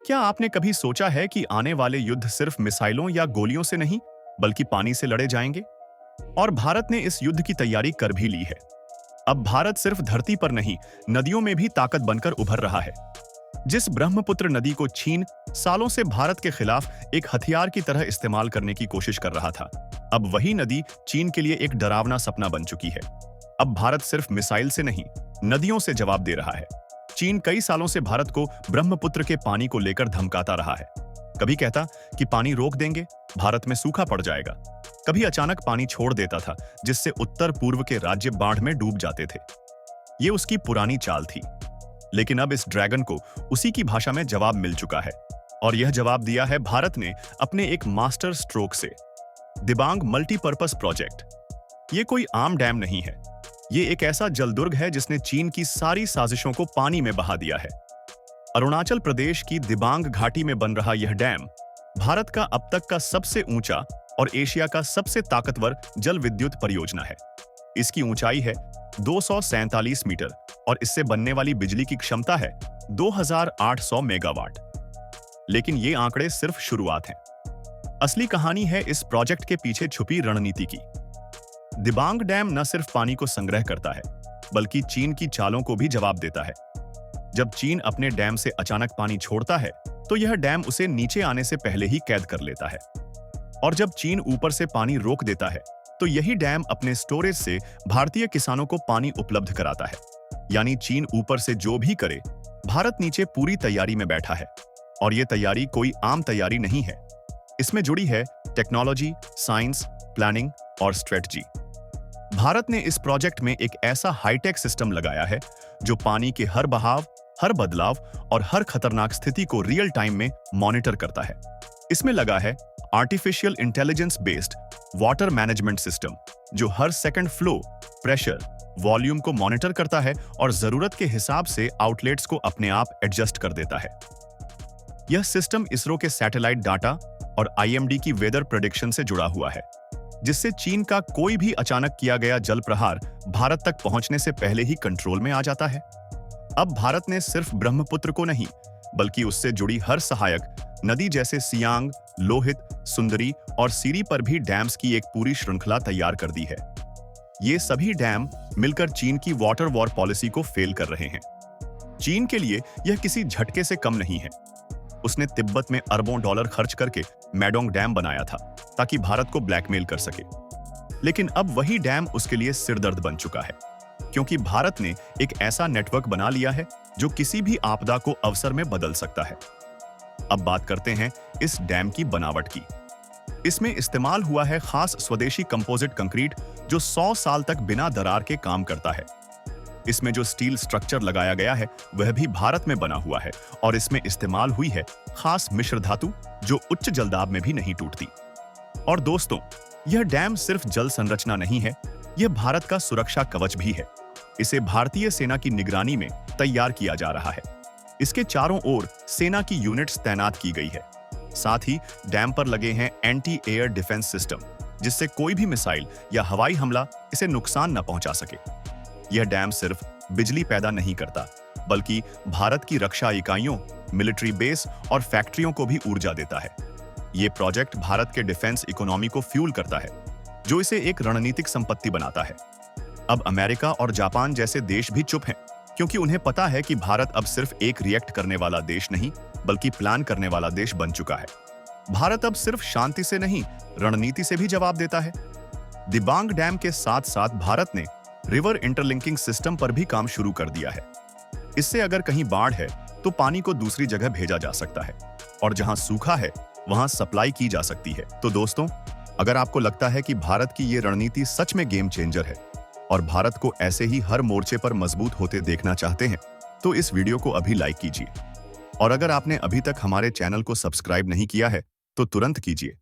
क्या आपने कभी सोचा है कि आने वाले युद्ध सिर्फ मिसाइलों या गोलियों से नहीं, बल्कि पानी से लड़े जाएंगे? और भारत ने इस युद्ध की तैयारी कर भी ली है। अब भारत सिर्फ धरती पर नहीं, नदियों में भी ताकत बनकर उभर रहा है। जिस ब्रह्मपुत्र नदी को चीन सालों से भारत के खिलाफ एक हथियार की तरह इस्तेमाल करने की कोशिश कर रहा था, अब वही नदी चीन के लिए एक डरावना सपना बन चुकी है। अब भारत सिर्फ मिसाइल से नहीं, नदियों से जवाब दे रहा है। चीन कई सालों से भारत को ब्रह्मपुत्र के पानी को लेकर धमकाता रहा है। कभी कहता कि पानी रोक देंगे, भारत में सूखा पड़ जाएगा। कभी अचानक पानी छोड़ देता था, जिससे उत्तर पूर्व के राज्य बाढ़ में डूब जाते थे। ये उसकी पुरानी चाल थी। लेकिन अब इस ड्रैगन को उसी की भाषा में जवाब मिल चुका है, और यह जवाब दिया है भारत ने अपने एक मास्टर स्ट्रोक से, दिबांग मल्टीपर्पस प्रोजेक्ट। ये कोई आम डैम नहीं है, ये एक ऐसा जलदुर्ग है जिसने चीन की सारी साजिशों को पानी में बहा दिया है। अरुणाचल प्रदेश की दिबांग घाटी में बन रहा यह डैम भारत का अब तक का सबसे ऊंचा और एशिया का सबसे ताकतवर जल विद्युत परियोजना है। इसकी ऊंचाई है 247 मीटर और इससे बनने वाली बिजली की क्षमता है 2800 मेगावाट। लेकिन ये आंकड़े सिर्फ शुरुआत हैं। असली कहानी है इस प्रोजेक्ट के पीछे छुपी रणनीति की। दिबांग डैम न सिर्फ पानी को संग्रह करता है, बल्कि चीन की चालों को भी जवाब देता है। जब चीन अपने डैम से अचानक पानी छोड़ता है, तो यह डैम उसे नीचे आने से पहले ही कैद कर लेता है। और जब चीन ऊपर से पानी रोक देता है, तो यही डैम अपने स्टोरेज से भारतीय किसानों को पानी उपलब्ध कराता है। यानी चीन ऊपर से जो भी करे, भारत नीचे पूरी तैयारी में बैठा है। और यह तैयारी कोई आम तैयारी नहीं है। इसमें जुड़ी है टेक्नोलॉजी, साइंस, प्लानिंग और स्ट्रेटजी। भारत ने इस प्रोजेक्ट में एक ऐसा हाईटेक सिस्टम लगाया है जो पानी के हर बहाव, हर बदलाव और हर खतरनाक स्थिति को रियल टाइम में मॉनिटर करता है। इसमें लगा है artificial intelligence based water management system, जो हर सेकंड फ्लो, प्रेशर, वॉल्यूम को मॉनिटर करता है और जरूरत के हिसाब से आउटलेट्स को अपने आप एडजस्ट कर देता है। यह सिस्टम इसरो के सैटेलाइट डाटा और आईएमडी की वेदर प्रेडिक्शन से जुड़ा हुआ है, जिससे चीन का कोई भी अचानक किया गया जल प्रहार भारत तक पहुंचने से पहले ही कंट्रोल में आ जाता है। अब भारत ने सिर्फ ब्रह्मपुत्र को नहीं, बल्कि उससे जुड़ी हर सहायक नदी जैसे सियांग, लोहित, सुंदरी और सीरी पर भी डैम्स की एक पूरी श्रृंखला तैयार कर दी है। ये सभी डैम मिलकर चीन की वाटर वॉर पॉलिसी को फेल कर रहे हैं। चीन के लिए यह किसी झटके से कम नहीं है। उसने तिब्बत में अरबों डॉलर खर्च करके मैडोंग डैम बनाया था, ताकि भारत को ब्लैकमेल कर सके। लेकिन अब वही डैम उसके लिए सिरदर्द बन चुका है, क्योंकि भारत ने एक ऐसा नेटवर्क बना लिया है जो किसी भी आपदा को अवसर में बदल सकता है। अब बात करते हैं इस डैम की बनावट की। इसमें इस्तेमाल हुआ है खास स्वदेशी कंपोजिट कंक्रीट, जो 100 साल तक बिना दरार के काम करता है। इसमें जो स्टील स्ट्रक्चर लगाया गया है, वह भी भारत में बना हुआ है, और इसमें इस्तेमाल हुई है खास मिश्र धातु, जो उच्च जलदाब में भी नहीं टूटती। और दोस्तों, यह डैम सिर्फ जल संरचना नहीं है, यह भारत का सुरक्षा कवच भी है। इसे भारतीय सेना की निगरानी में तैयार किया जा रहा है। इसके चारों ओर सेना की यूनिट्स तैनात की गई है। साथ ही डैम पर लगे हैं एंटी एयर डिफेंस सिस्टम, जिससे कोई भी मिसाइल या हवाई हमला इसे नुकसान न पहुंचा सके। यह डैम सिर्फ बिजली पैदा नहीं करता, बल्कि भारत की रक्षा इकाइयों, मिलिट्री बेस और फैक्ट्रियों को भी ऊर्जा देता है। यह प्रोजेक्ट भारत के डिफेंस इकोनॉमी को फ्यूल करता है, जो इसे एक रणनीतिक संपत्ति बनाता है। अब अमेरिका और जापान जैसे देश भी चुप हैं, क्योंकि उन्हें पता है कि भारत अब सिर्फ एक रिएक्ट करने वाला देश नहीं, बल्कि प्लान करने वाला देश बन चुका है। भारत अब सिर्फ शांति से नहीं, रणनीति से भी जवाब देता है। दिबांग डैम के साथ साथ भारत ने रिवर इंटरलिंकिंग सिस्टम पर भी काम शुरू कर दिया है। इससे अगर कहीं बाढ़ है, तो पानी को दूसरी जगह भेजा जा सकता है, और जहां सूखा है, वहां सप्लाई की जा सकती है। तो दोस्तों, अगर आपको लगता है कि भारत की ये रणनीति सच में गेम चेंजर है और भारत को ऐसे ही हर मोर्चे पर मजबूत होते देखना चाहते हैं, तो इस वीडियो को अभी लाइक कीजिए। और अगर आपने अभी तक हमारे चैनल को सब्सक्राइब नहीं किया है, तो तुरंत कीजिए।